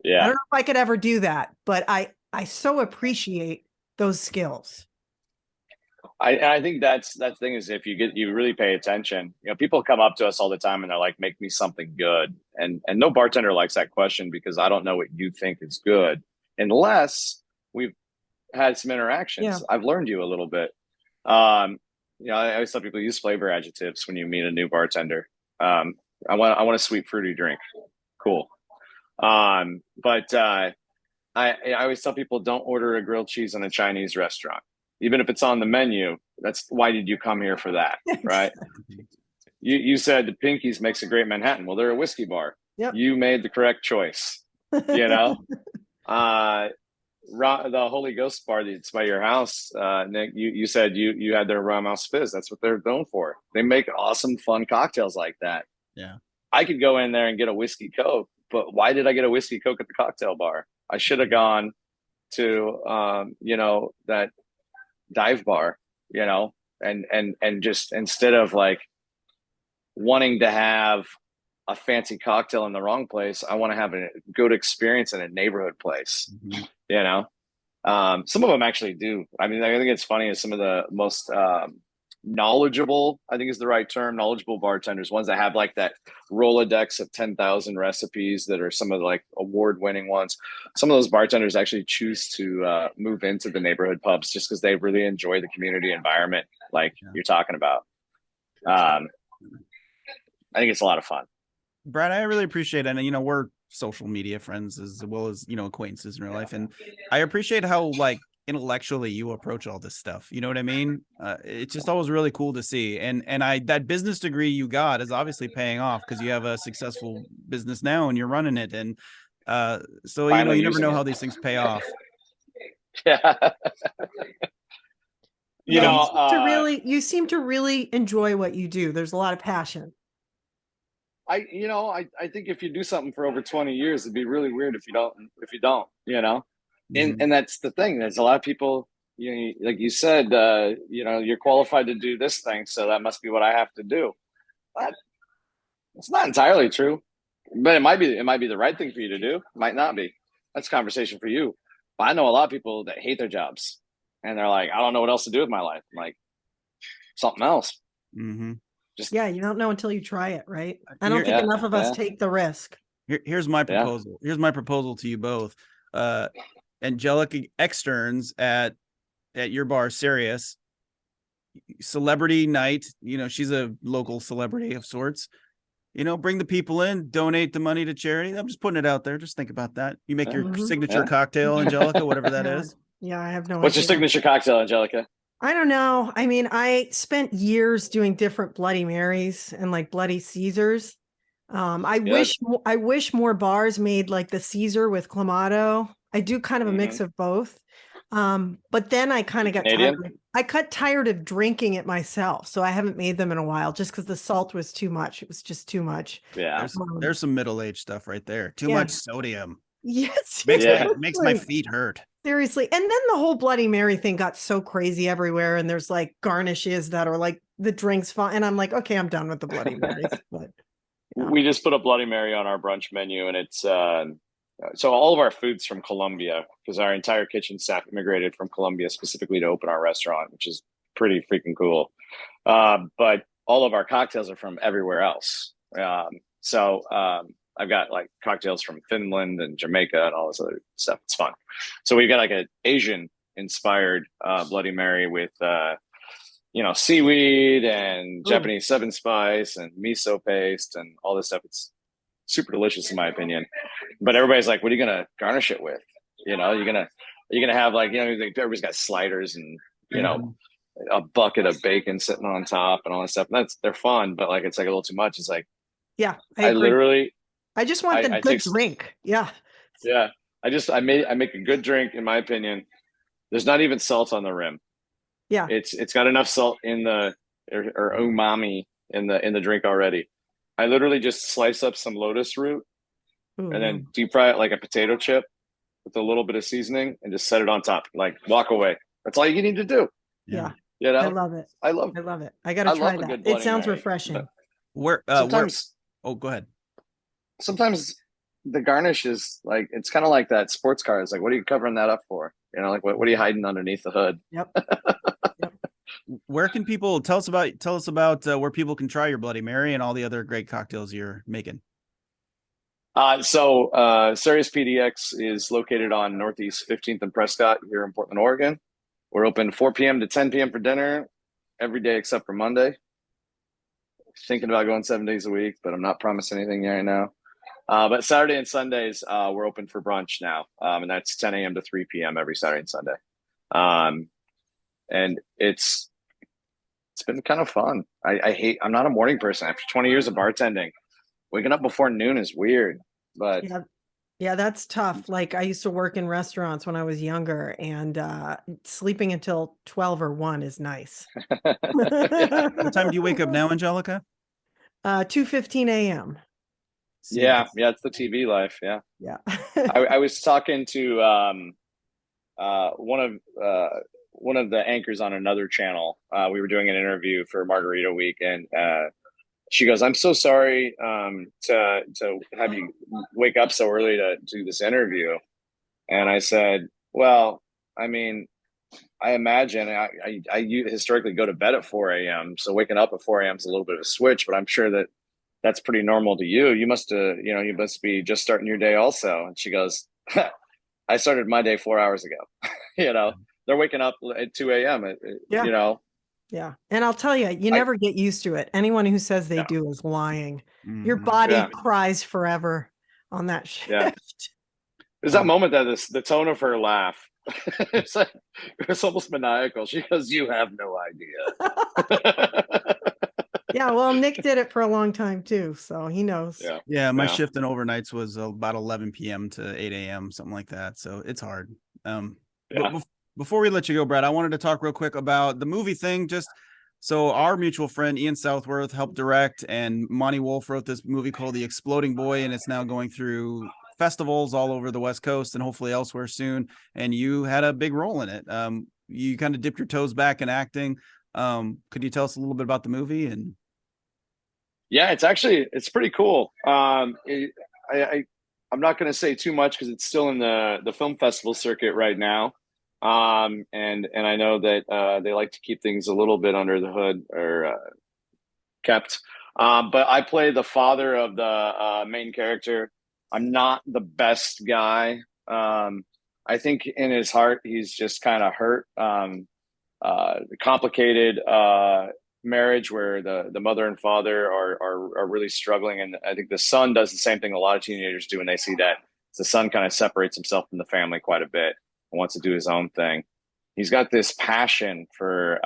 Yeah. I don't know if I could ever do that, but I so appreciate those skills. I think that's the thing, is if you really pay attention, people come up to us all the time and they're like, make me something good. And no bartender likes that question, because I don't know what you think is good unless we've had some interactions. Yeah. I've learned you a little bit. I always tell people, use flavor adjectives when you meet a new bartender. I want a sweet fruity drink. Cool. But I always tell people, don't order a grilled cheese in a Chinese restaurant, even if it's on the menu. That's why did you come here for that? Right. You said the Pinky's makes a great Manhattan. Well, they're a whiskey bar. Yep. You made the correct choice. The Holy Ghost bar that's by your house, Nick, you said you had their rum house fizz. That's what they're known for. They make awesome, fun cocktails like that. Yeah. I could go in there and get a whiskey Coke, but why did I get a whiskey Coke at the cocktail bar? I should have gone to, that dive bar, and just, instead of like wanting to have a fancy cocktail in the wrong place, I want to have a good experience in a neighborhood place. Some of them actually do. I mean, I think it's funny, is some of the most knowledgeable, I think is the right term, knowledgeable bartenders, ones that have like that Rolodex of 10,000 recipes that are some of the like award-winning ones. Some of those bartenders actually choose to move into the neighborhood pubs just because they really enjoy the community environment like you're talking about. I think it's a lot of fun. Brad, I really appreciate it. And, we're social media friends as well as, acquaintances in real life. And I appreciate how like intellectually you approach all this stuff. You know what I mean? It's just always really cool to see. And that business degree you got is obviously paying off, because you have a successful business now and you're running it. And so, you never know how these things pay off. Yeah. You seem to really enjoy what you do. There's a lot of passion. I think if you do something for over 20 years, it'd be really weird if you don't, And that's the thing. There's a lot of people, like you said, you're qualified to do this thing, so that must be what I have to do. But it's not entirely true. But it might be the right thing for you to do. Might not be. That's a conversation for you. But I know a lot of people that hate their jobs, and they're like, I don't know what else to do with my life. I'm like, something else. Mm-hmm. Just Yeah, you don't know until you try it, right? I don't think Yeah, enough of us yeah. take the risk. Here's my Yeah. proposal. Here's my proposal to you both. Angelica externs at your bar, Cereus, celebrity night. You know, she's a local celebrity of sorts. You know, bring the people in, donate the money to charity. I'm just putting it out there. Just think about that. You make your Mhm. signature Yeah. cocktail, Angelica, whatever that Yeah. is. Yeah, I have no What's your idea. signature cocktail, Angelica? I don't know. I mean, I spent years doing different Bloody Marys and like Bloody Caesars. I Good. wish more bars made like the Caesar with Clamato. I do kind of a mix of both. But then I kind of got Canadian? tired. I got tired of drinking it myself, so I haven't made them in a while just because the salt was too much. It was just too much. Yeah. There's some middle-aged stuff right there. Too Yeah. much sodium. Yes, Makes Yeah. makes my feet hurt. seriously. And then the whole Bloody Mary thing got so crazy everywhere, and there's like garnishes that are like the drinks fine. And I'm like, okay, I'm done with the Bloody Marys. But yeah. We just put a Bloody Mary on our brunch menu, and it's so all of our food's from Colombia because our entire kitchen staff immigrated from Colombia specifically to open our restaurant, which is pretty freaking cool. But all of our cocktails are from everywhere else. So I've got like cocktails from Finland and Jamaica and all this other stuff. It's fun. So we've got like an Asian inspired Bloody Mary with seaweed and Japanese 7-spice and miso paste and all this stuff. It's super delicious in my opinion. But everybody's like, what are you gonna garnish it with? You know, you're gonna have like, everybody's got sliders and a bucket of bacon sitting on top and all that stuff. And they're fun, but like it's like a little too much. It's like, yeah, I literally I just want the good drink. Yeah. Yeah. I make a good drink in my opinion. There's not even salt on the rim. Yeah. It's got enough salt in the or umami in the drink already. I literally just slice up some lotus root and then deep fry it like a potato chip with a little bit of seasoning and just set it on top. Like walk away. That's all you need to do. Yeah. You know? I love it. I love it. I got to try a that. good It Bloody sounds Mary. refreshing. Sometimes, oh, go ahead. Sometimes the garnish is like, it's kind of like that sports car. It's like, what are you covering that up for? You know, like what are you hiding underneath the hood? Yep. Where can people tell us about where people can try your Bloody Mary and all the other great cocktails you're making? So Cereus PDX is located on Northeast 15th and Prescott here in Portland, Oregon. We're open 4 p.m. to 10 p.m. for dinner every day except for Monday. Thinking about going 7 days a week, but I'm not promising anything right now. But Saturday and Sundays, we're open for brunch now. And that's 10 a.m. to 3 p.m. every Saturday and Sunday. And it's been kind of fun. I'm not a morning person. After 20 years of bartending, waking up before noon is weird, but yeah, that's tough. Like I used to work in restaurants when I was younger, and sleeping until 12 or 1 is nice. What time do you wake up now, Angelica? 2:15 a.m. Yeah, it's the TV life. Yeah. I was talking to one of the anchors on another channel. We were doing an interview for Margarita Week, and she goes, "I'm so sorry to have you wake up so early to do this interview." And I said, "Well, I mean, I imagine I historically go to bed at 4 a.m. So waking up at 4 a.m. is a little bit of a switch, but I'm sure that's pretty normal to you. You must be just starting your day also." And she goes, "I started my day 4 hours ago." They're waking up at 2 a.m. Yeah. And I'll tell you, you never get used to it. Anyone who says they do is lying. Your body cries forever on that shift. Yeah. There's that moment that the tone of her laugh, it's almost maniacal. She goes, "You have no idea." Yeah, well, Nick did it for a long time too, so he knows. Yeah, my shift in overnights was about 11 p.m. to 8 a.m., something like that. So it's hard. But before we let you go, Brad, I wanted to talk real quick about the movie thing. So our mutual friend Ian Southworth helped direct, and Monty Wolf wrote this movie called The Exploding Boy, and it's now going through festivals all over the West Coast and hopefully elsewhere soon. And you had a big role in it. You kind of dipped your toes back in acting. Could you tell us a little bit about the movie? And yeah, it's pretty cool. I'm not going to say too much because it's still in the film festival circuit right now. And I know that they like to keep things a little bit under the hood or kept. But I play the father of the main character. I'm not the best guy. I think in his heart, he's just kind of hurt. Complicated marriage where the mother and father are really struggling. And I think the son does the same thing a lot of teenagers do when they see that. The son kind of separates himself from the family quite a bit and wants to do his own thing. He's got this passion for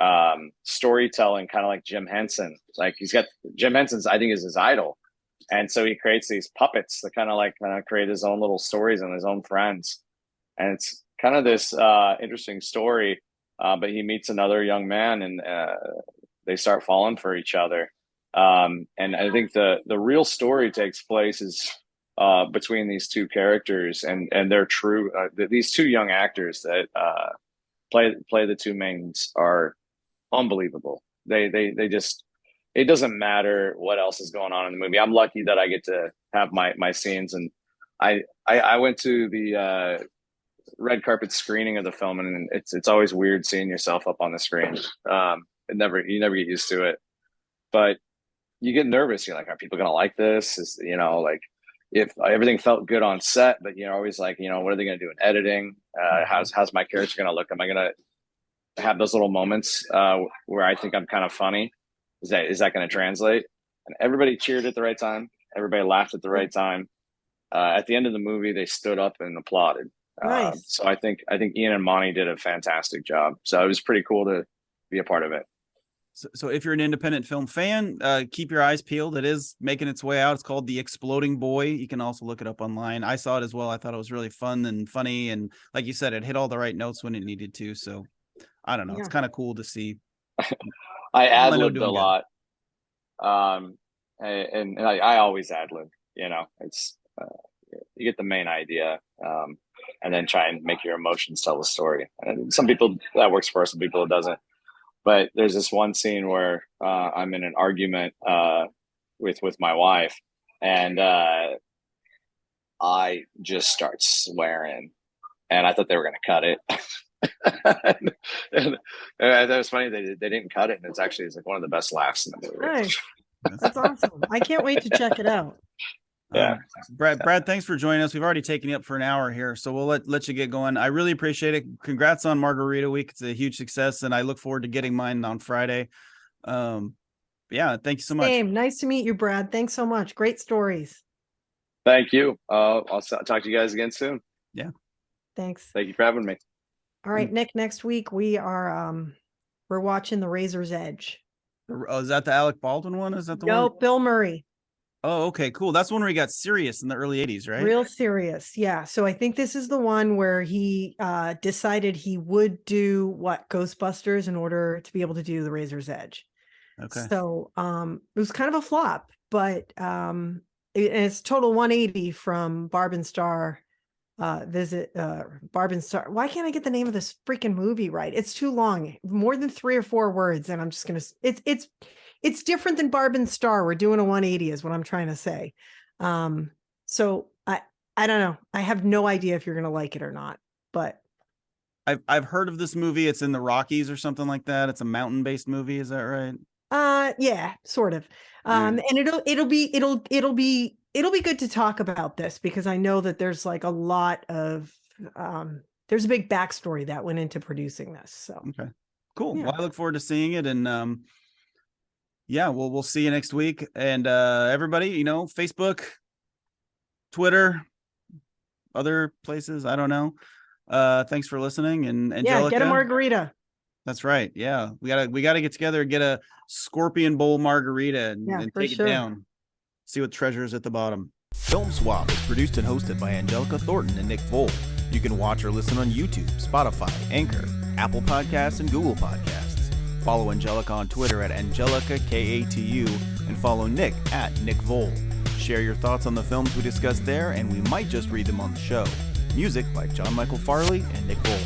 storytelling, kind of like Jim Henson. Like Jim Henson's, I think, is his idol. And so he creates these puppets that kind of create his own little stories and his own friends. And it's kind of this interesting story. But he meets another young man and they start falling for each other. And I think the real story takes place is between these two characters and they're true. These two young actors that play the two mains are unbelievable. They just, it doesn't matter what else is going on in the movie. I'm lucky that I get to have my scenes. And I went to the red carpet screening of the film, and it's always weird seeing yourself up on the screen. You never get used to it, but you get nervous. You're like, are people going to like this? Is, like if everything felt good on set, but you're always like, what are they going to do in editing? How's my character going to look? Am I going to have those little moments where I think I'm kind of funny? Is that going to translate? And everybody cheered at the right time. Everybody laughed at the right time. At the end of the movie, they stood up and applauded. Nice. So I think Ian and Monty did a fantastic job. So it was pretty cool to be a part of it. So if you're an independent film fan, keep your eyes peeled. It is making its way out. It's called The Exploding Boy. You can also look it up online. I saw it as well. I thought it was really fun and funny. And like you said, it hit all the right notes when it needed to. So I don't know. Yeah. It's kind of cool to see. I ad-libbed a lot. And I always ad-lib, it's, you get the main idea. And then try and make your emotions tell the story. And some people that works for us, some people it doesn't. But there's this one scene where I'm in an argument with my wife, and I just start swearing, and I thought they were going to cut it. and that was funny. They didn't cut it, and it's like one of the best laughs in the movie. Nice. That's awesome. I can't wait to check it out. Yeah. Brad, thanks for joining us. We've already taken you up for an hour here, so we'll let you get going. I really appreciate it. Congrats on Margarita Week. It's a huge success, and I look forward to getting mine on Friday. Yeah, thank you so much. Same. Nice to meet you, Brad. Thanks so much. Great stories. Thank you. I'll talk to you guys again soon. Yeah. Thanks. Thank you for having me. All right, Nick, next week we are we're watching The Razor's Edge. Oh, is that the Alec Baldwin one? Is that the one? No, Bill Murray. Oh, okay, cool. That's one where he got serious in the early 80s, right? Real serious. Yeah. So I think this is the one where he decided he would do Ghostbusters in order to be able to do The Razor's Edge. Okay. So it was kind of a flop, but it's total 180 from Barb and Star Barb and Star. Why can't I get the name of this freaking movie right? It's too long, more than 3 or 4 words, and I'm just gonna. It's different than Barb and Star. We're doing a 180, is what I'm trying to say. So I don't know. I have no idea if you're gonna like it or not, but I've heard of this movie. It's in the Rockies or something like that. It's a mountain-based movie. Is that right? Yeah, sort of. And it'll be good to talk about this because I know that there's like a lot of there's a big backstory that went into producing this. So okay, cool. Yeah. Well, I look forward to seeing it, and yeah, we'll see you next week. And everybody, Facebook, Twitter, other places, I don't know. Thanks for listening. And Angelica, yeah, get a margarita. That's right. Yeah, we gotta get together and get a Scorpion Bowl margarita and take it down. See what treasures at the bottom. Film Swap is produced and hosted by Angelica Thornton and Nick Voll. You can watch or listen on YouTube, Spotify, Anchor, Apple Podcasts, and Google Podcasts. Follow Angelica on Twitter at Angelica KATU and follow Nick at Nick Voll. Share your thoughts on the films we discussed there, and we might just read them on the show. Music by John Michael Farley and Nick Voll.